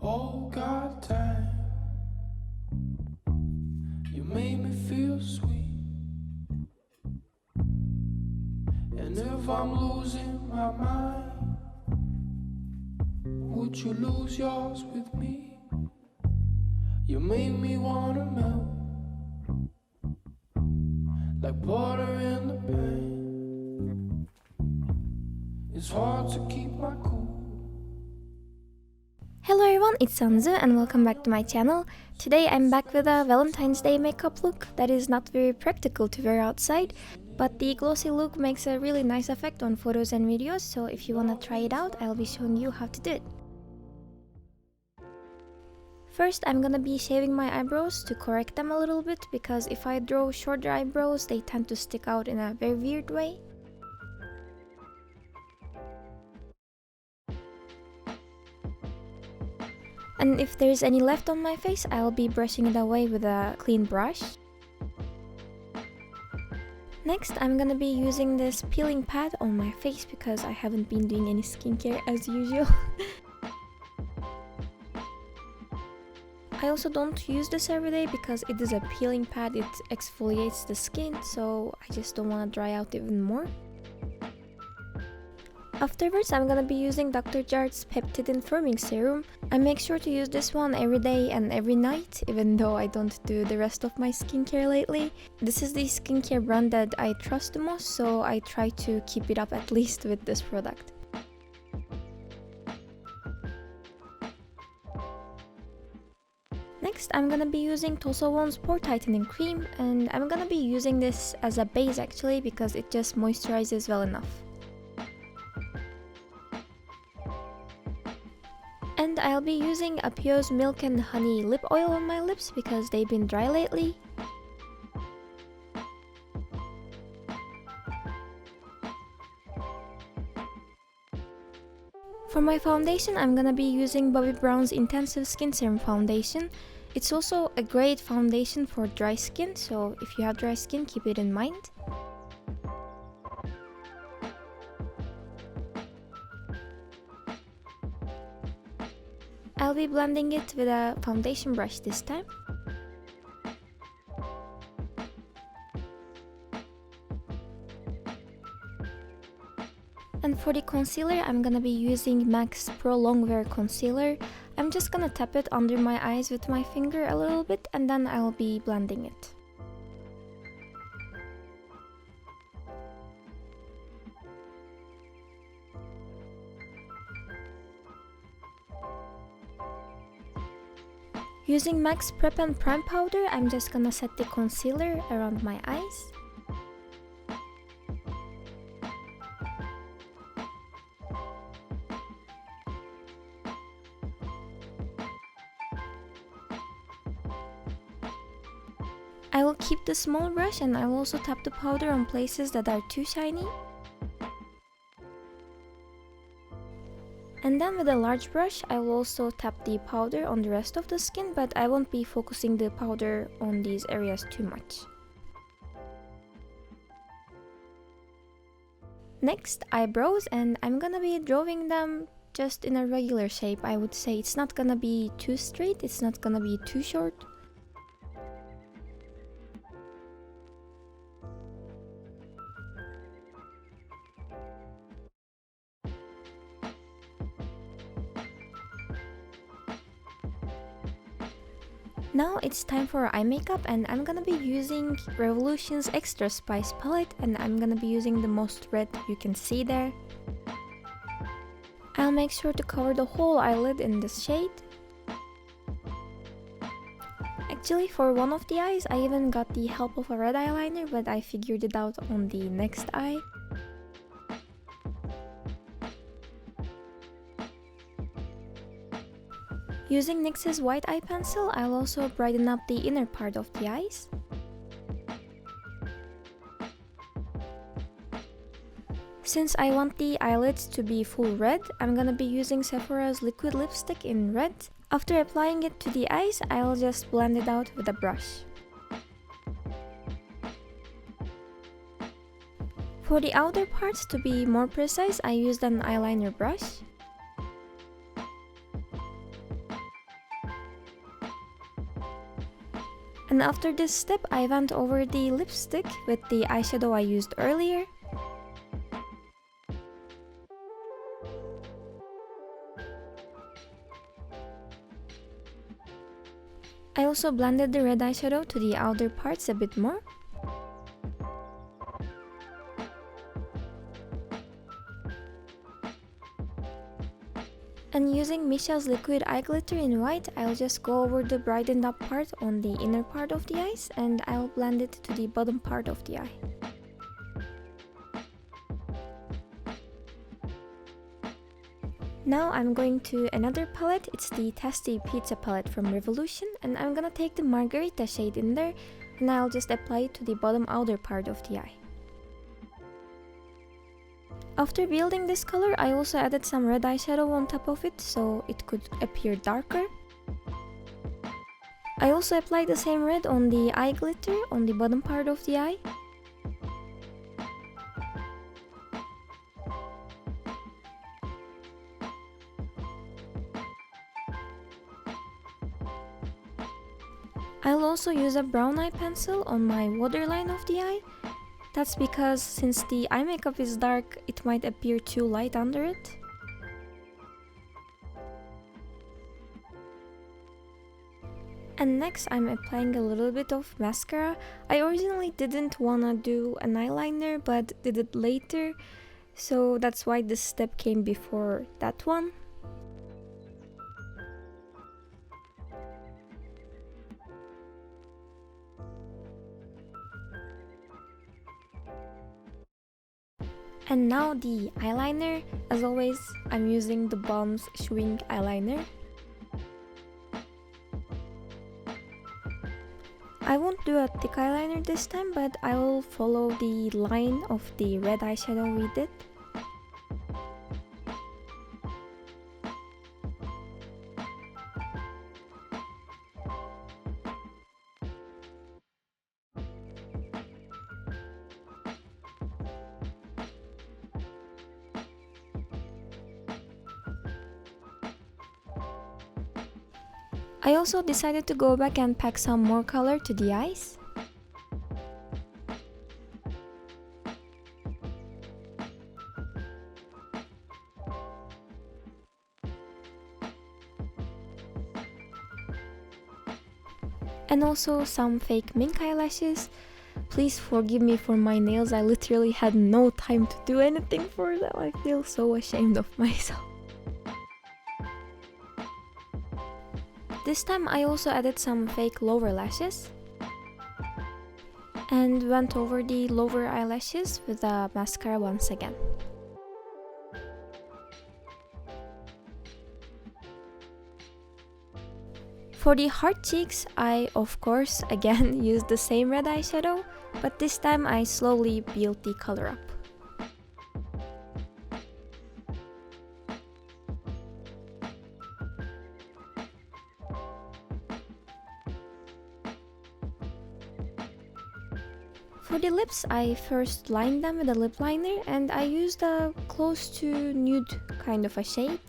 Oh God, damn, you made me feel sweet. And if I'm losing my mind, would you lose yours with me? You made me wanna melt like butter in the pan. It's hard to keep my cool. Hello everyone, it's Anzu and welcome back to my channel. Today I'm back with a Valentine's Day makeup look that is not very practical to wear outside, but the glossy look makes a really nice effect on photos and videos, so if you wanna try it out, I'll be showing you how to do it. First, I'm gonna be shaving my eyebrows to correct them a little bit, because if I draw shorter eyebrows, they tend to stick out in a very weird way. And if there's any left on my face, I'll be brushing it away with a clean brush. Next, I'm gonna be using this peeling pad on my face because I haven't been doing any skincare as usual. I also don't use this every day because it is a peeling pad, it exfoliates the skin, so I just don't want to dry out even more. Afterwards, I'm gonna be using Dr. Jart's Peptidin Firming Serum. I make sure to use this one every day and every night, even though I don't do the rest of my skincare lately. This is the skincare brand that I trust the most, so I try to keep it up at least with this product. Next, I'm gonna be using Tosowone's Pore Tightening Cream, and I'm gonna be using this as a base actually because it just moisturizes well enough. And I'll be using Apio's Milk and Honey Lip Oil on my lips because they've been dry lately. For my foundation, I'm gonna be using Bobbi Brown's Intensive Skin Serum Foundation. It's also a great foundation for dry skin, so if you have dry skin, keep it in mind. I'll be blending it with a foundation brush this time. And for the concealer, I'm gonna be using MAC's Pro Longwear Concealer. I'm just gonna tap it under my eyes with my finger a little bit and then I'll be blending it. Using MAC's Prep and Prime powder, I'm just gonna set the concealer around my eyes. I will keep the small brush and I will also tap the powder on places that are too shiny. And then with a large brush, I will also tap the powder on the rest of the skin, but I won't be focusing the powder on these areas too much. Next, eyebrows, and I'm gonna be drawing them just in a regular shape. I would say it's not gonna be too straight, it's not gonna be too short. Now it's time for eye makeup, and I'm gonna be using Revolution's Extra Spice palette, and I'm gonna be using the most red you can see there. I'll make sure to cover the whole eyelid in this shade. Actually, for one of the eyes, I even got the help of a red eyeliner, but I figured it out on the next eye. Using NYX's white eye pencil, I'll also brighten up the inner part of the eyes. Since I want the eyelids to be full red, I'm gonna be using Sephora's liquid lipstick in red. After applying it to the eyes, I'll just blend it out with a brush. For the outer parts, to be more precise, I used an eyeliner brush. And after this step, I went over the lipstick with the eyeshadow I used earlier. I also blended the red eyeshadow to the outer parts a bit more. And using Michelle's liquid eye glitter in white, I'll just go over the brightened up part on the inner part of the eyes, and I'll blend it to the bottom part of the eye. Now I'm going to another palette. It's the Tasty Pizza palette from Revolution, and I'm gonna take the Margarita shade in there, and I'll just apply it to the bottom outer part of the eye. After building this color, I also added some red eyeshadow on top of it so it could appear darker. I also applied the same red on the eye glitter on the bottom part of the eye. I'll also use a brown eye pencil on my waterline of the eye. That's because since the eye makeup is dark, it might appear too light under it. And next I'm applying a little bit of mascara. I originally didn't wanna do an eyeliner but did it later, so that's why this step came before that one. And now the eyeliner. As always, I'm using the Balm's Chewing Eyeliner. I won't do a thick eyeliner this time, but I will follow the line of the red eyeshadow we did. I also decided to go back and pack some more color to the eyes. And also some fake mink eyelashes. Please forgive me for my nails, I literally had no time to do anything for them. I feel so ashamed of myself. This time I also added some fake lower lashes and went over the lower eyelashes with a mascara once again. For the heart cheeks, I of course again used the same red eyeshadow, but this time I slowly built the color up. For the lips, I first lined them with a lip liner and I used a close to nude kind of a shade.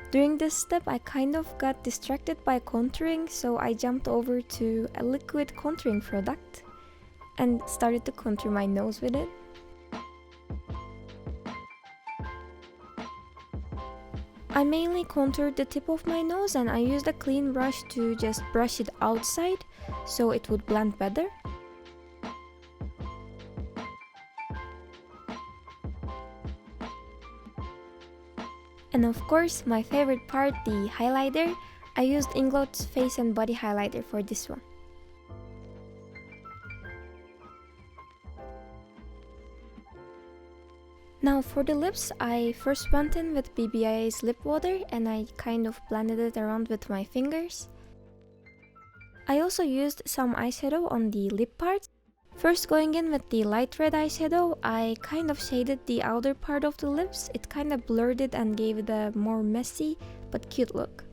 During this step, I kind of got distracted by contouring, so I jumped over to a liquid contouring product and started to contour my nose with it. I mainly contoured the tip of my nose and I used a clean brush to just brush it outside so it would blend better. And of course, my favorite part, the highlighter. I used Inglott's Face and Body Highlighter for this one. Now for the lips, I first went in with BBIA's lip water and I kind of blended it around with my fingers. I also used some eyeshadow on the lip part. First going in with the light red eyeshadow, I kind of shaded the outer part of the lips. It kind of blurred it and gave it a more messy but cute look.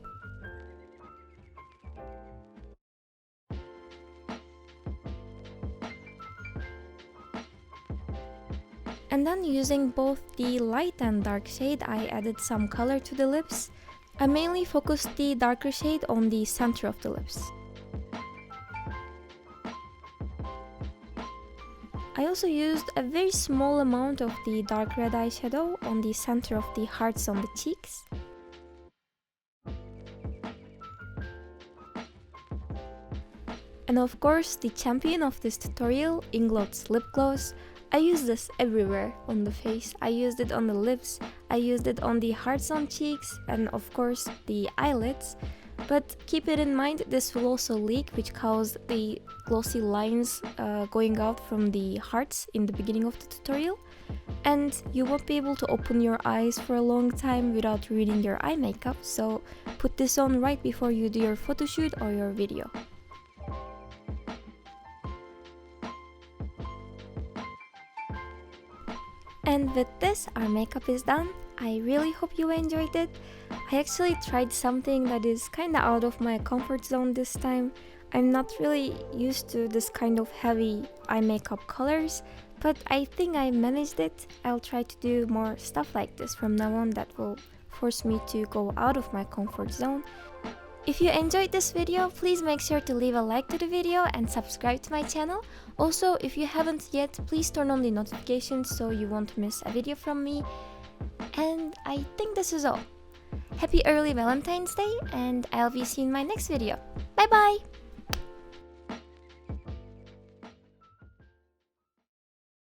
And then using both the light and dark shade, I added some color to the lips. I mainly focused the darker shade on the center of the lips. I also used a very small amount of the dark red eyeshadow on the center of the hearts on the cheeks. And of course, the champion of this tutorial, Inglott's lip gloss. I use this everywhere on the face. I used it on the lips, I used it on the hearts on cheeks, and of course the eyelids. But keep it in mind, this will also leak, which caused the glossy lines going out from the hearts in the beginning of the tutorial. And you won't be able to open your eyes for a long time without ruining your eye makeup, so put this on right before you do your photo shoot or your video. And with this, our makeup is done. I really hope you enjoyed it. I actually tried something that is kinda out of my comfort zone this time. I'm not really used to this kind of heavy eye makeup colors, but I think I managed it. I'll try to do more stuff like this from now on that will force me to go out of my comfort zone. If you enjoyed this video, please make sure to leave a like to the video and subscribe to my channel. Also, if you haven't yet, please turn on the notifications so you won't miss a video from me. And I think this is all. Happy early Valentine's Day, and I'll be seeing you in my next video. Bye bye!